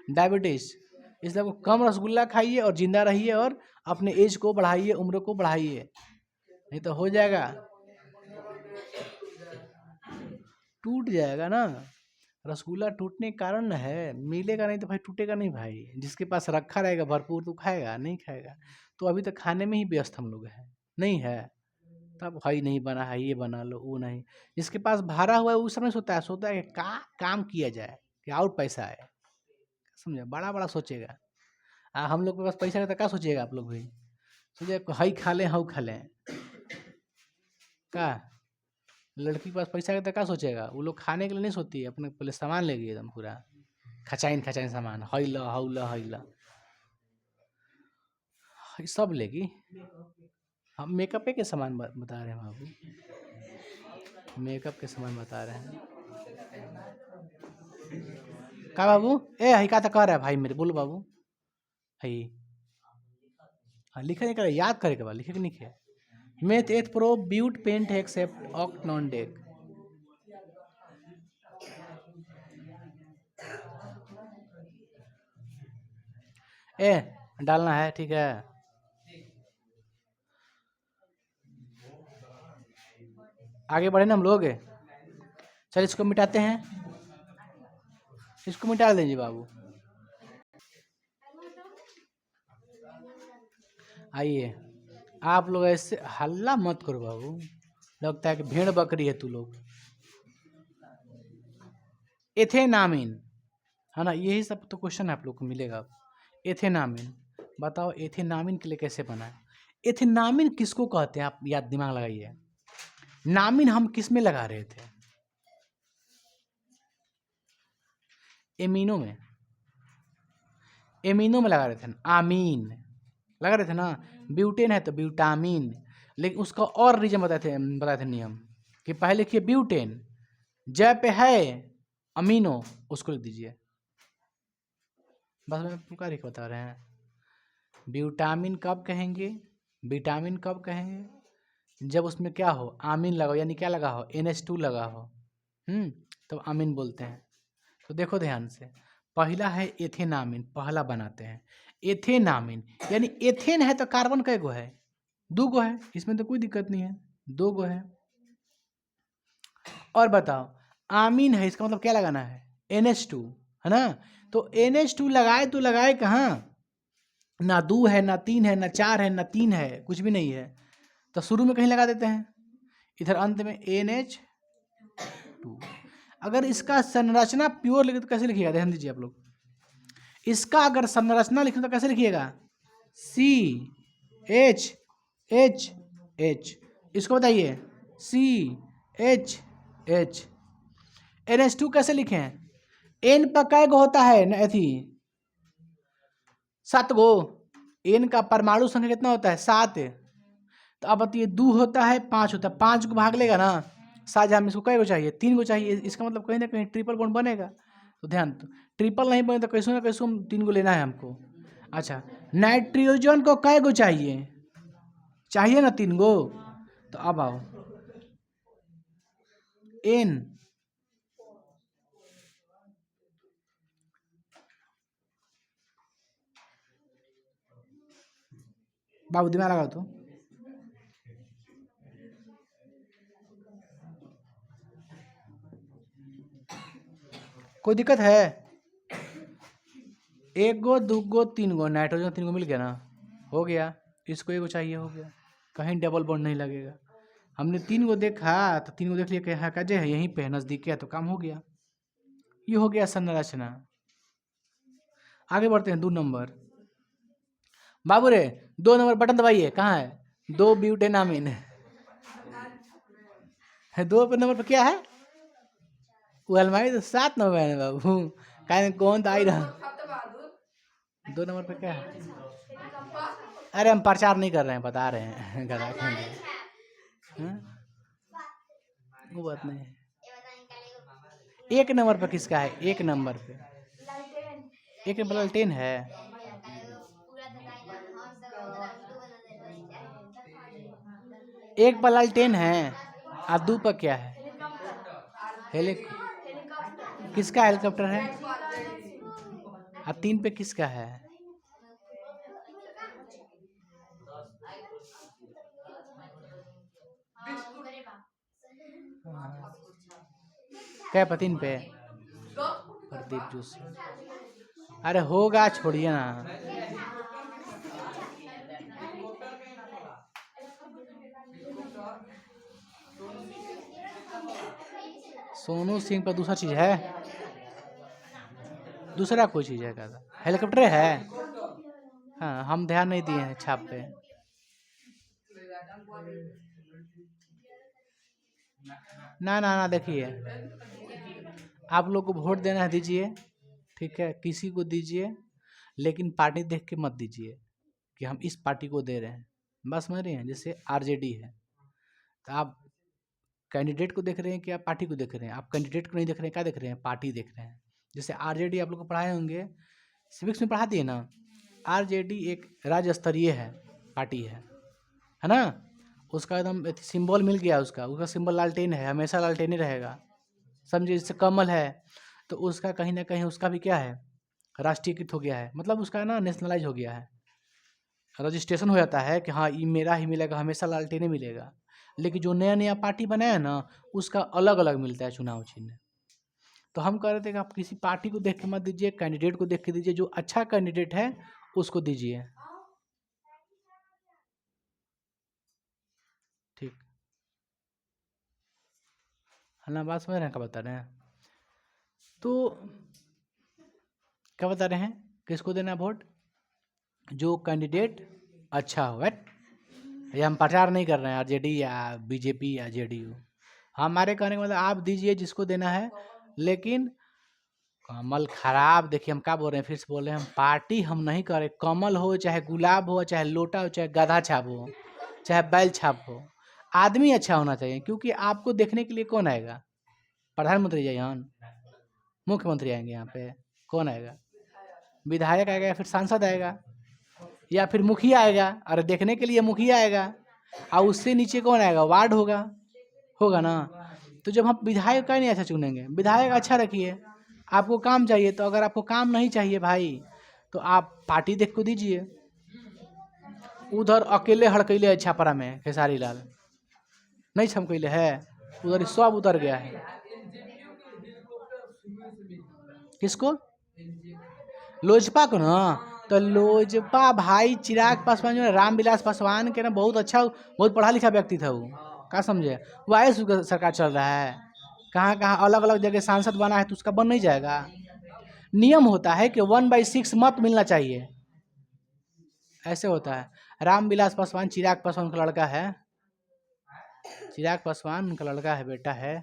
डायबिटीज। इसलिए आपको कम रसगुल्ला खाइए और जिंदा रहिए और अपने एज को बढ़ाइए, उम्र को बढ़ाइए, नहीं तो हो जाएगा, टूट जाएगा ना। रसगुल्ला टूटने का कारण है, मिलेगा नहीं तो भाई टूटेगा नहीं भाई। जिसके पास रखा रहेगा भरपूर तो खाएगा, नहीं खाएगा तो अभी तक खाने में ही व्यस्त हम लोग हैं, नहीं है तब भाई नहीं बना है, ये बना लो, वो नहीं। जिसके पास भरा हुआ है उस समय सोता है कि काम किया जाए कि और पैसा आए, समझे, बड़ा बड़ा सोचेगा। हम लोग के पास पैसा रहता क्या सोचिएगा आप लोग भी, सोचिए हई खा लें हाउ खा लें, का लड़की के पास पैसा रहता क्या सोचेगा, वो लोग खाने के लिए नहीं सोती है, अपने पहले सामान लेगी एकदम पूरा खचाइन खचाइन सामान, हई ला हऊ ला हई ला सब लेगी। हम मेकअप के सामान बता रहे हैं बाबू, मेकअप के सामान बता रहे हैं का बाबू। ए हई का तो कह रहा है भाई मेरे, बोलो बाबू हई। हाँ लिखे नहीं करे, याद करे के बाद लिखे कि नहीं है। Meth eth prop but pent hex hept oct non dec. ए डालना है, ठीक है। आगे बढ़े ना हम लोग, चल इसको मिटाते हैं, इसको मिटा दीजिए बाबू। आइए आप लोग ऐसे हल्ला मत करो बाबू, लगता है कि भेड़ बकरी है तू लोग। एथेनामिन है ना, यही सब तो क्वेश्चन आप लोग को मिलेगा। एथेनामिन बताओ, एथेनामिन के लिए कैसे बना है। एथेनामिन किसको कहते हैं, आप याद दिमाग लगाइए। नामिन हम किस में लगा रहे थे, एमिनो में, एमिनो में लगा रहे थे ना, आमीन लगा रहे थे ना। ब्यूटेन है तो ब्यूटामीन, लेकिन उसका और रीजन बताए थे नियम कि पहले लिखिए ब्यूटेन, जय पे है अमीनो उसको लिख दीजिए, बस मैं पूरा लिख बता रहे हैं। ब्यूटामिन कब कहेंगे, विटामिन कब कहेंगे, जब उसमें क्या हो, आमीन लगा हो, यानी क्या लगा हो, NH2 लगा हो, तो आमीन बोलते हैं। तो देखो ध्यान से, पहला है एथेनामिन, पहला बनाते हैं। एथेनामिन, यानी एथेन है तो कार्बन कै गो है? 2 गो है, इसमें तो कोई दिक्कत नहीं है, 2 गो है। और बताओ आमीन है, इसका मतलब क्या लगाना है? NH2 है ना। तो NH2 लगाए तो लगाए कहाँ? ना 2 है, ना 3 है, ना 4 है, ना 3 है, कुछ भी नहीं है। तो शुरू में कहीं लगा देते हैं, इधर अंत में NH2। अगर इसका संरचना प्योर लिखे तो कैसे लिखिएगा? ध्यान दीजिए आप लोग, इसका अगर संरचना लिखे तो कैसे लिखिएगा? CHH। इसको बताइए, CHH। NH2 कैसे लिखे हैं? N पर कै गो होता है ना? अथी 7 गो। N का परमाणु संख्या कितना होता है? 7। तो अब बताइए 2 होता है, 5 होता है, 5 को भाग लेगा ना शाहजहां में, इसको कै गो चाहिए? 3 गो चाहिए। इसका मतलब कहीं ना कहीं ट्रिपल बॉन्ड बनेगा। तो ध्यान दो, ट्रिपल नहीं बने तो कैसे ना कैसे 3 गो लेना है हमको। अच्छा, नाइट्रोजन को कै गो चाहिए? चाहिए ना 3 गो। तो अब आओ N, बाबू दिमाग लगाओ तो। कोई दिक्कत है? 1 गो, 2 गो, 3 गो, नाइट्रोजन 3 गो मिल गया ना, हो गया। इसको 1 गो चाहिए, हो गया, कहीं डबल बॉन्ड नहीं लगेगा। हमने 3 गो देखा तो 3 गो देख लिया कि हाँ कजे है, यहीं पे नज़दीक है, तो काम हो गया। ये हो गया संरचना। आगे बढ़ते हैं 2 नंबर। बाबू रे 2 नंबर बटन दबाइए, कहाँ है? 2 ब्यूटेनामिन है। 2 नंबर पर क्या है? वो अलमारी तो 7 नंबर है बाबू, कहीं कौन तो आई रहा। 2 नंबर पे क्या है? अरे हम प्रचार नहीं कर रहे हैं, बता रहे हैं गधा खेंगे। वो बात नहीं है। 1 नंबर पे किसका है? 1 नंबर पे 1 नंबर लालटेन है। 1 पर लालटेन है और 2 पर क्या है? किसका हेलीकॉप्टर है? और 3 पे किसका है? क्या पर 3 पे? प्रदीप जोशी। अरे होगा, छोड़िए ना। सोनू सिंह पर दूसरा चीज है, दूसरा कोई चीज है क्या? हेलीकॉप्टर है। हाँ, हम ध्यान नहीं दिए हैं छाप पे। ना ना ना, देखिए आप लोग को वोट देना है दीजिए, ठीक है, किसी को दीजिए, लेकिन पार्टी देख के मत दीजिए कि हम इस पार्टी को दे रहे हैं। बस समझ रहे हैं? जैसे RJD है तो आप कैंडिडेट को देख रहे हैं कि आप पार्टी को देख रहे हैं? आप कैंडिडेट को नहीं देख रहे हैं, क्या देख रहे हैं? पार्टी देख रहे हैं। जैसे RJD आप लोग को पढ़ाए होंगे, सिविक्स में पढ़ा दिए ना, RJD एक राज्य स्तरीय है, पार्टी है ना। उसका एकदम सिंबल मिल गया, उसका सिंबल लालटेन है, हमेशा लालटेन ही रहेगा। समझिए, जैसे कमल है तो उसका कहीं ना कहीं उसका भी क्या है? राष्ट्रीयकृत हो गया है, मतलब उसका ना नेशनलाइज हो गया है, रजिस्ट्रेशन हो जाता है कि हाँ ये मेरा ही मिलेगा, हमेशा लालटेन ही मिलेगा। लेकिन जो नया नया पार्टी बनाया ना, उसका अलग अलग मिलता है चुनाव चिन्ह। तो हम कह रहे थे कि आप किसी पार्टी को देख के मत दीजिए, कैंडिडेट को देख के दीजिए, जो अच्छा कैंडिडेट है उसको दीजिए, ठीक है ना? बात समझ रहे हैं क्या बता रहे हैं? तो क्या बता रहे हैं, किसको देना वोट? जो कैंडिडेट अच्छा हो। ये हम प्रचार नहीं कर रहे हैं RJD या BJP या JDU। हमारे कहने का मतलब आप दीजिए जिसको देना है, लेकिन कमल खराब। देखिए हम क्या बोल रहे हैं, फिर से बोल रहे हैं, हम पार्टी हम नहीं कर रहे। कमल हो चाहे गुलाब हो, चाहे लोटा हो, चाहे गधा छाप हो, चाहे बैल छाप हो, आदमी अच्छा होना चाहिए। क्योंकि आपको देखने के लिए कौन आएगा? प्रधानमंत्री जाइए, मुख्यमंत्री आएंगे यहाँ पे, कौन आएगा? विधायक आएगा, या फिर सांसद आएगा, या फिर मुखिया आएगा। अरे देखने के लिए मुखिया आएगा, और उससे नीचे कौन आएगा? वार्ड होगा ना। तो जब हम विधायक का नहीं अच्छा चुनेंगे, विधायक अच्छा रखिए। आपको काम चाहिए, तो अगर आपको काम नहीं चाहिए भाई, तो आप पार्टी देख को दीजिए। उधर अकेले हड़कैले है छापरा में खेसारी लाल, नहीं छमकैले है, उधर सब उतर गया है। किसको? लोजपा को ना, तो लोजपा भाई चिराग पासवान जो है, रामविलास पासवान के ना बहुत अच्छा, बहुत पढ़ा लिखा व्यक्ति था वो, क्या समझे? वो आए सरकार चल रहा है, कहाँ कहाँ अलग अलग जगह सांसद बना है, तो उसका बन नहीं जाएगा। नियम होता है कि 1/6 मत मिलना चाहिए, ऐसे होता है। रामविलास पासवान चिराग पासवान का लड़का है, चिराग पासवान उनका लड़का है, बेटा है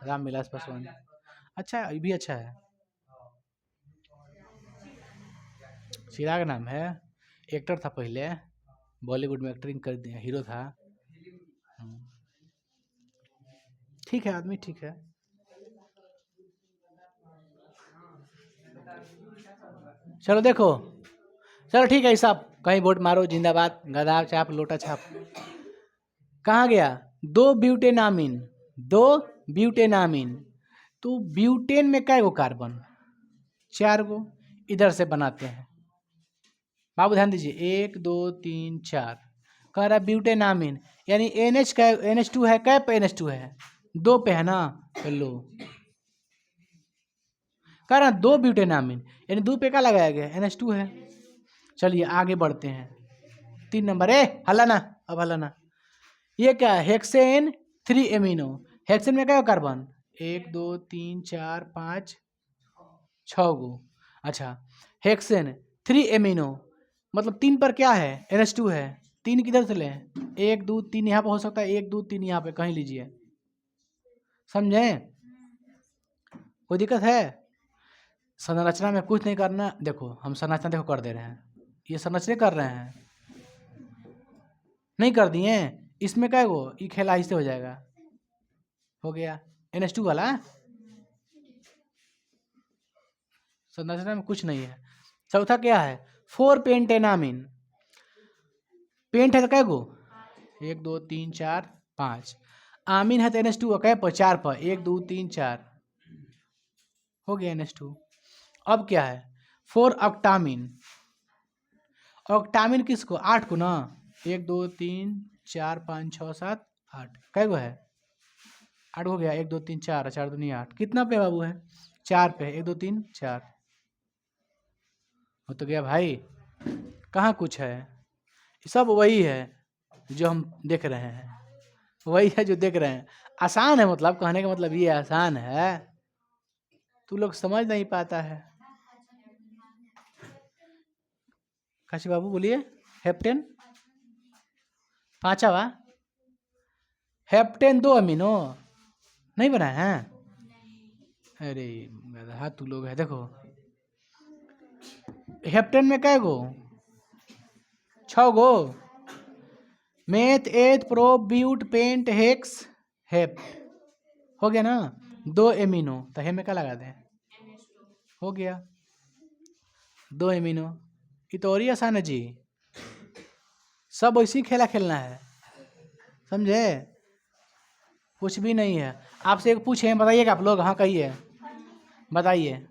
रामविलास पासवान। अच्छा, ये भी अच्छा है, चिराग नाम है, एक्टर था पहले, बॉलीवुड में एक्टिंग कर दिया, हीरो था। ठीक है, आदमी ठीक है। चलो देखो, चलो ठीक है साहब, कहीं वोट मारो, जिंदाबाद, गधा छाप लोटा छाप। कहाँ गया? दो ब्यूटेनामीन, दो ब्यूटेनामीन, तो ब्यूटेन में कै गो कार्बन? 4 गो, इधर से बनाते हैं बाबू, ध्यान दीजिए, 1 2 3 4, कह रहा ब्यूटेनामीन, यानी NH का NH2 है, कै पे NH2 है? 2 पे है ना, लो कह रहा 2 ब्यूटेनामीन, यानी 2 पे क्या लगाया गया? NH2 है। चलिए आगे बढ़ते हैं, 3 नंबर, हल्ला ना, अब हल्ला ना। ये क्या है? हेक्सेन 3 एमिनो, हेक्सेन में क्या कार्बन? 1 2 3 4 5 6 गो। अच्छा, हेक्सेन 3 एमिनो, मतलब 3 पर क्या है? NH2 है। 3 किधर से लें? 1 2 3 यहाँ पे हो सकता है, 1 2 3 यहाँ पे कहीं लीजिए, समझे? कोई दिक्कत है? संरचना में कुछ नहीं करना, देखो हम संरचना देखो कर दे रहे हैं, ये संरचना कर रहे हैं, नहीं कर दिए, इसमें क्या गो, ये खेला इससे हो जाएगा, हो गया NH2 वाला। संरचना में कुछ नहीं है। चौथा क्या है? 4 पेंटेनामीन, पेंट है तो क्या गो? 1 2 3 4 5, आमीन है तो NH2 क्या पर? 4 पर, 1 2 3 4, हो गया NH2। अब क्या है? 4 ऑक्टामीन, ऑक्टामीन किसको? 8 को ना, 1 2 3 4 5 6 7 8, कै गो है? 8 हो गया, 1 2 3 4, 4 2 8, कितना पे बाबू है? 4 पे, 1 2 3 4, हो तो गया भाई, कहाँ कुछ है, सब वही है जो हम देख रहे हैं, वही है जो देख रहे हैं। आसान है, मतलब कहने का मतलब ये आसान है, तू लोग समझ नहीं पाता है। काशी बाबू बोलिए, हेप्टेन 5वां, हेप्टेन 2 अमीनो नहीं बनाए हैं? अरे गधा तू लोग है, देखो हेप्टेन में कै गो? 6 गो, meth eth prop but pent hex hept, हो गया ना? 2 एमिनो, तो हे में क्या लगा दें? हो गया 2 एमिनो। ये तो और ही आसान है जी, सब वैसे ही खेला खेलना है, समझे? कुछ भी नहीं है। आपसे एक पूछे, बताइएगा आप लोग, हाँ कहिए, बताइए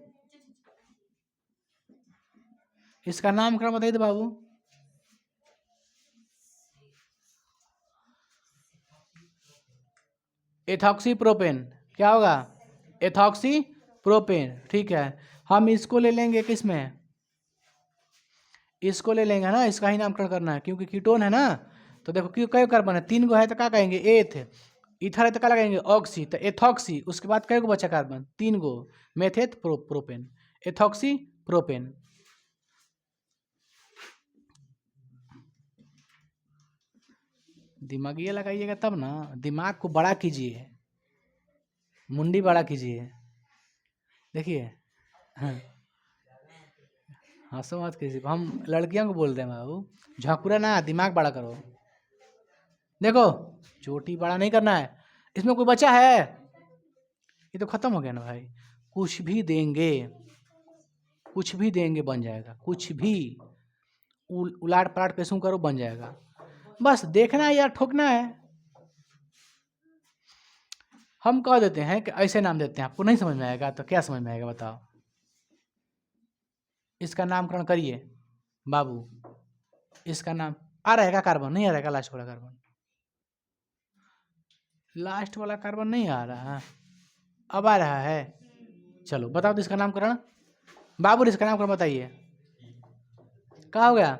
इसका नामकरण बताइए तो बाबू। एथॉक्सी प्रोपेन, क्या होगा? एथॉक्सी प्रोपेन, ठीक है। हम इसको ले लेंगे किस में? इसको ले लेंगे ना, इसका ही नामकरण करना है, क्योंकि कीटोन है ना। तो देखो क्यों, कई कार्बन है? 3 गो है तो क्या कहेंगे? एथ। इथर है तो क्या लगाएंगे? ऑक्सी, तो एथॉक्सी, उसके बाद कई गो बचा कार्बन? 3 गो, मेथेथ प्रोपेन, एथॉक्सी प्रोपेन। दिमागिया लगाइएगा तब ना, दिमाग को बड़ा कीजिए, मुंडी बड़ा कीजिए, देखिए। हाँ, हंसो मत किसी, हम लड़कियों को बोलते हैं बाबू, झाकुरा ना, दिमाग बड़ा करो। देखो चोटी बड़ा नहीं करना है, इसमें कोई बचा है? ये तो खत्म हो गया ना भाई, कुछ भी देंगे, कुछ भी देंगे बन जाएगा, कुछ भी उलाट पलाट पेशू करो बन जाएगा, बस देखना है या ठोकना है। हम कह देते हैं कि ऐसे नाम देते हैं, आपको नहीं समझ में आएगा तो क्या समझ में आएगा बताओ? इसका नामकरण करिए बाबू। इसका नाम आ रहेगा कार्बन, नहीं आ रहेगा लास्ट वाला कार्बन? लास्ट वाला कार्बन नहीं आ रहा, अब आ रहा है। चलो बताओ तो इसका नामकरण बाबू, इसका नामकरण बताइए। क्या हो गया?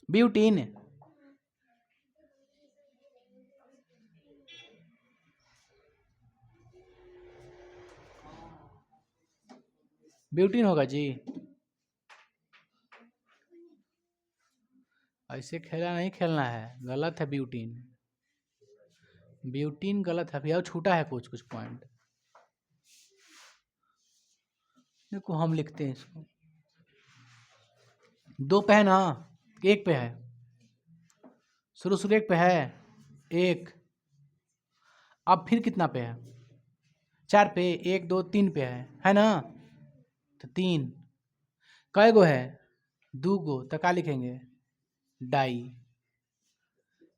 ब्यूटीन। ब्यूटीन होगा जी। ऐसे खेला नहीं खेलना है, गलत है ब्यूटीन। ब्यूटीन गलत है भैया, छूटा है कुछ कुछ पॉइंट। देखो हम लिखते हैं इसको, 2 पे है ना, 1 पे है, शुरू 1 पे है, 1। अब फिर कितना पे है? 4 पे, 1 2 3 पे है ना? तो 3 कै गो है? 2 गो। तो क्या लिखेंगे? Di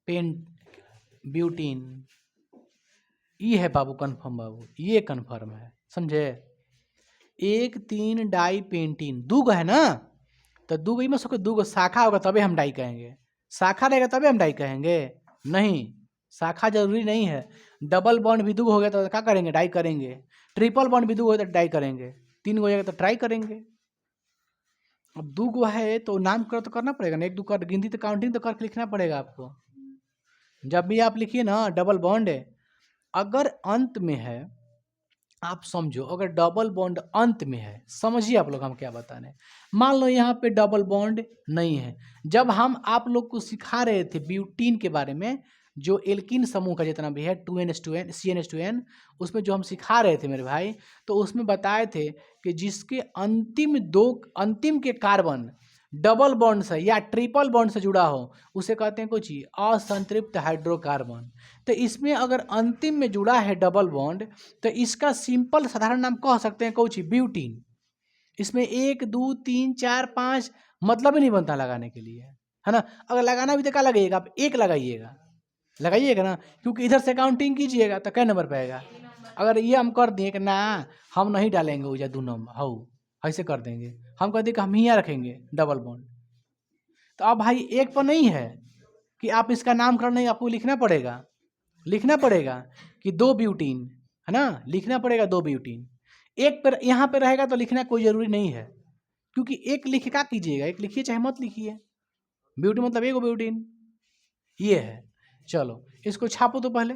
pent butene. ये है बाबू कन्फर्म, बाबू ये कन्फर्म है, समझे? 1 3 डाई पेंटीन, 2 गो है ना? तो 2 गो में सबको 2 गो शाखा होगा तभी हम डाई कहेंगे। शाखा रहेगा तभी हम डाई कहेंगे? नहीं, शाखा जरूरी नहीं है। डबल बॉन्ड भी 2 गो हो गया तो क्या करेंगे? डाई करेंगे। ट्रिपल बॉन्ड भी 2 गो हो तो डाई करेंगे। 3 गो हो जाएगा तो ट्राई करेंगे। अब 2 गो है तो नामकरण तो करना पड़ेगा ना, 1 2 कर गिनती तो काउंटिंग तो करके लिखना पड़ेगा आपको। जब भी आप लिखिए ना डबल बॉन्ड, अगर अंत में है, आप समझो, अगर डबल बॉन्ड अंत में है, समझिए आप लोग हम क्या बता रहे हैं। मान लो यहाँ पे डबल बॉन्ड नहीं है, जब हम आप लोग को सिखा रहे थे ब्यूटीन के बारे में, जो एल्किन समूह का जितना भी है 2NH2N CNH2N, उसमें जो हम सिखा रहे थे मेरे भाई, तो उसमें बताए थे कि जिसके अंतिम के कार्बन डबल बॉन्ड से या ट्रिपल बॉन्ड से जुड़ा हो उसे कहते हैं कुछ असंतृप्त हाइड्रोकार्बन। तो इसमें अगर अंतिम में जुड़ा है डबल बॉन्ड तो इसका सिंपल साधारण नाम कह सकते हैं कुछ ब्यूटीन। इसमें 1 2 3 4 5 मतलब ही नहीं बनता लगाने के लिए, है ना? अगर लगाना भी तो क्या लगाइएगा आप? 1 लगाइएगा ना, क्योंकि इधर से काउंटिंग कीजिएगा तो क्या नंबर पे आएगा। अगर ये हम कर दिए कि ना हम नहीं डालेंगे उजा 2 नंबर हाउ, ऐसे कर देंगे, हम कह दिए कि हम यहाँ रखेंगे डबल बॉन्ड, तो अब भाई 1 पर नहीं है कि आप इसका नामकरण नहीं, आपको लिखना पड़ेगा कि 2 ब्यूटीन, है ना? लिखना पड़ेगा 2 ब्यूटीन। 1 पर यहाँ पे रहेगा तो लिखना कोई ज़रूरी नहीं है, क्योंकि 1 लिख क्या कीजिएगा, 1 लिखिए चाहे मत लिखिए। ब्यूटीन मतलब 1 ब्यूटीन, ये है। चलो इसको छापो तो पहले।